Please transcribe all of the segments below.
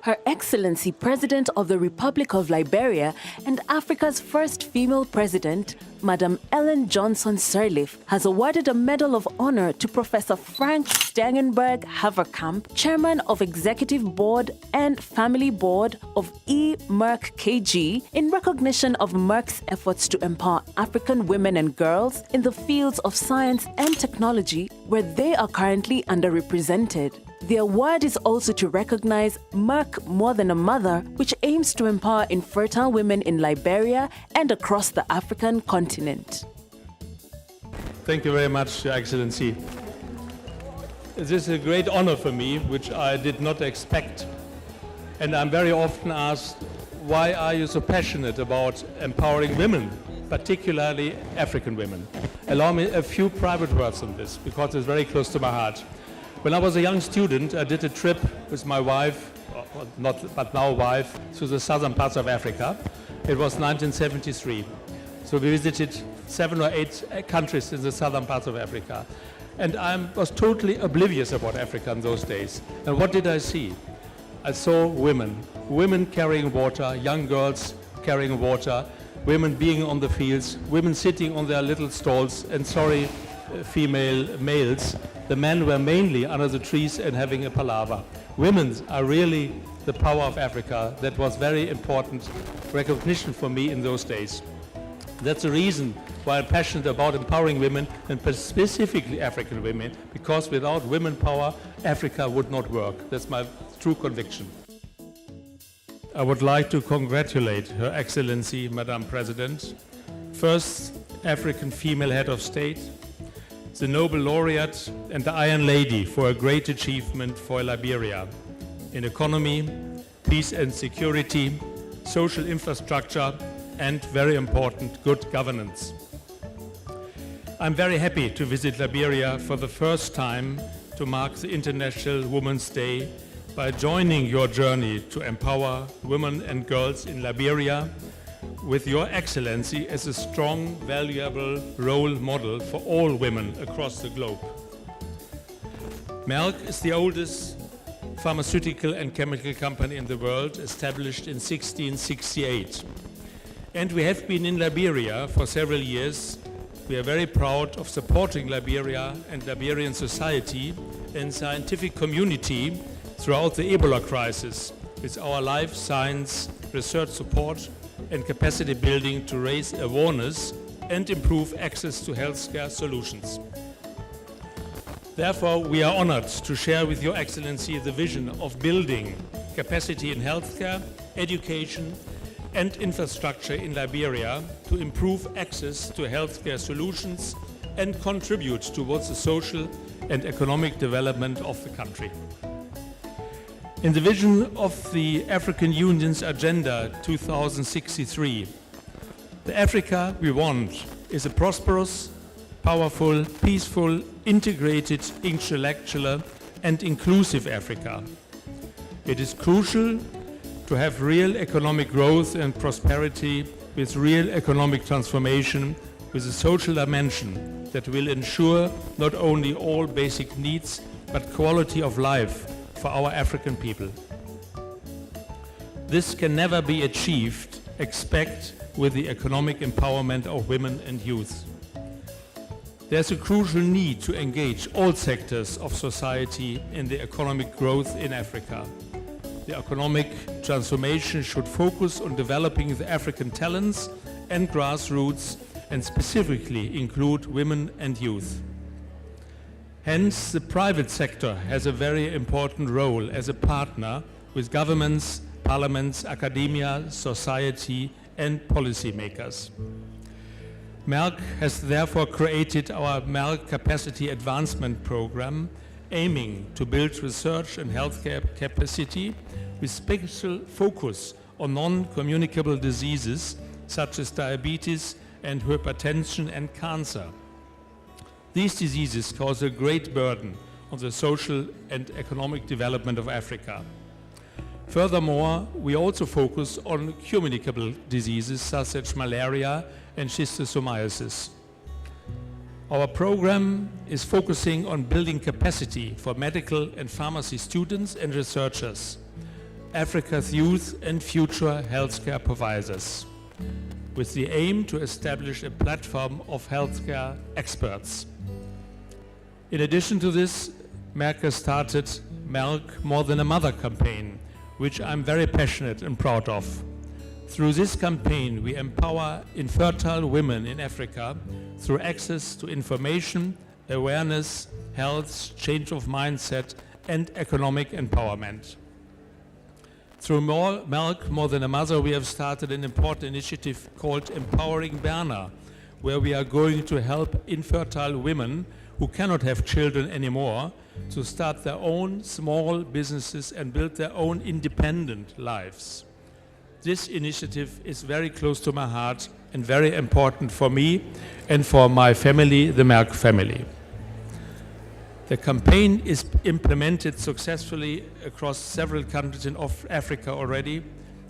Her Excellency President of the Republic of Liberia and Africa's first female president, Madam Ellen Johnson Sirleaf, has awarded a Medal of Honor to Professor Frank Stangenberg-Haverkamp, Chairman of Executive Board and Family Board of Merck KG, in recognition of Merck's efforts to empower African women and girls in the fields of science and technology where they are currently underrepresented. The award is also to recognize Merck More Than a Mother, which aims to empower infertile women in Liberia and across the African continent. Thank you very much, Your Excellency. This is a great honor for me, which I did not expect. And I'm very often asked, why are you so passionate about empowering women, particularly African women? Allow me a few private words on this, because it's very close to my heart. When I was a young student, I did a trip with my wife, but now wife, to the southern parts of Africa. It was 1973. So we visited 7 or 8 countries in the southern parts of Africa. And I was totally oblivious about Africa in those days. And what did I see? I saw women carrying water, young girls carrying water, women being on the fields, women sitting on their little stalls, and female males. The men were mainly under the trees and having a palaver. Women are really the power of Africa. That was very important recognition for me in those days. That's the reason why I'm passionate about empowering women, and specifically African women, because without women power, Africa would not work. That's my true conviction. I would like to congratulate Her Excellency, Madam President, first African female head of state, the Nobel Laureate and the Iron Lady for a great achievement for Liberia in economy, peace and security, social infrastructure, and very important, good governance. I'm very happy to visit Liberia for the first time to mark the International Women's Day by joining your journey to empower women and girls in Liberia with Your Excellency as a strong, valuable role model for all women across the globe. Merck is the oldest pharmaceutical and chemical company in the world, established in 1668. And we have been in Liberia for several years. We are very proud of supporting Liberia and Liberian society and scientific community throughout the Ebola crisis with our life science research support and capacity building to raise awareness and improve access to healthcare solutions. Therefore, we are honored to share with Your Excellency the vision of building capacity in healthcare, education, and infrastructure in Liberia to improve access to healthcare solutions and contribute towards the social and economic development of the country. In the vision of the African Union's Agenda 2063, the Africa we want is a prosperous, powerful, peaceful, integrated, intellectual, and inclusive Africa. It is crucial to have real economic growth and prosperity with real economic transformation with a social dimension that will ensure not only all basic needs but quality of life for our African people. This can never be achieved except with the economic empowerment of women and youth. There's a crucial need to engage all sectors of society in the economic growth in Africa. The economic transformation should focus on developing the African talents and grassroots, and specifically include women and youth. Hence, the private sector has a very important role as a partner with governments, parliaments, academia, society, and policymakers. Merck has therefore created our Merck Capacity Advancement Program, aiming to build research and healthcare capacity with special focus on non-communicable diseases such as diabetes and hypertension and cancer. These diseases cause a great burden on the social and economic development of Africa. Furthermore, we also focus on communicable diseases such as malaria and schistosomiasis. Our program is focusing on building capacity for medical and pharmacy students and researchers, Africa's youth and future healthcare providers, with the aim to establish a platform of healthcare experts. In addition to this, Merck has started Milk More Than a Mother campaign, which I'm very passionate and proud of. Through this campaign, we empower infertile women in Africa through access to information, awareness, health, change of mindset, and economic empowerment. Through Milk More Than a Mother, we have started an important initiative called Empowering Berna, where we are going to help infertile women who cannot have children anymore to start their own small businesses and build their own independent lives. This initiative is very close to my heart and very important for me and for my family, the Merck family. The campaign is implemented successfully across several countries in Africa already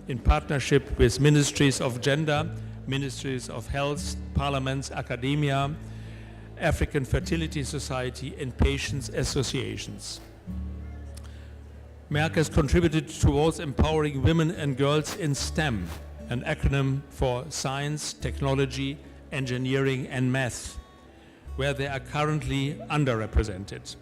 in partnership with ministries of gender, ministries of health, parliaments, academia, African Fertility Society, and patients' associations. Merck has contributed towards empowering women and girls in STEM, an acronym for science, technology, engineering, and math, where they are currently underrepresented.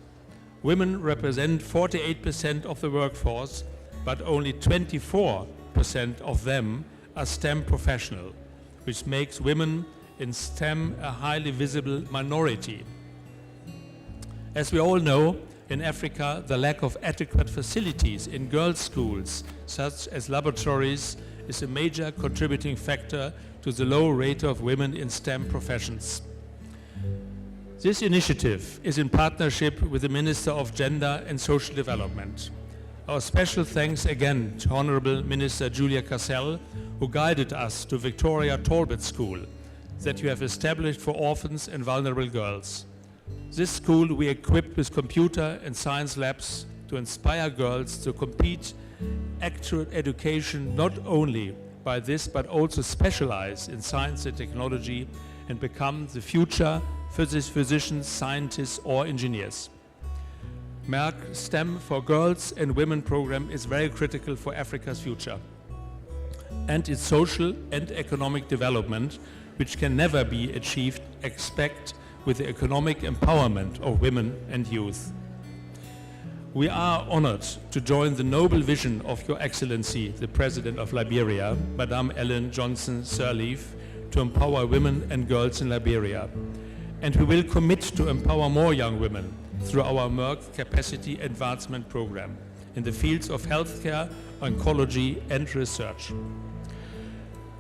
Women represent 48% of the workforce, but only 24% of them are STEM professional, which makes women in STEM a highly visible minority. As we all know, in Africa, the lack of adequate facilities in girls' schools, such as laboratories, is a major contributing factor to the low rate of women in STEM professions. This initiative is in partnership with the Minister of Gender and Social Development. Our special thanks again to Honorable Minister Julia Cassel, who guided us to Victoria Talbot School that you have established for orphans and vulnerable girls. This school we equipped with computer and science labs to inspire girls to compete actual education not only by this but also specialize in science and technology and become the future physicians, scientists or engineers. Merck STEM for Girls and Women program is very critical for Africa's future and its social and economic development, which can never be achieved except with the economic empowerment of women and youth. We are honored to join the noble vision of Your Excellency, the President of Liberia, Madame Ellen Johnson Sirleaf, to empower women and girls in Liberia. And we will commit to empower more young women through our Merck Capacity Advancement Program in the fields of healthcare, oncology and research.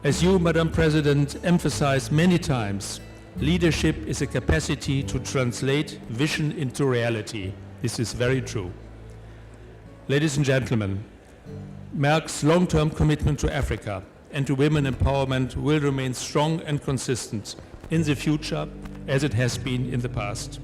As you, Madam President, emphasized many times, leadership is a capacity to translate vision into reality. This is very true. Ladies and gentlemen, Merck's long-term commitment to Africa and to women empowerment will remain strong and consistent in the future as it has been in the past.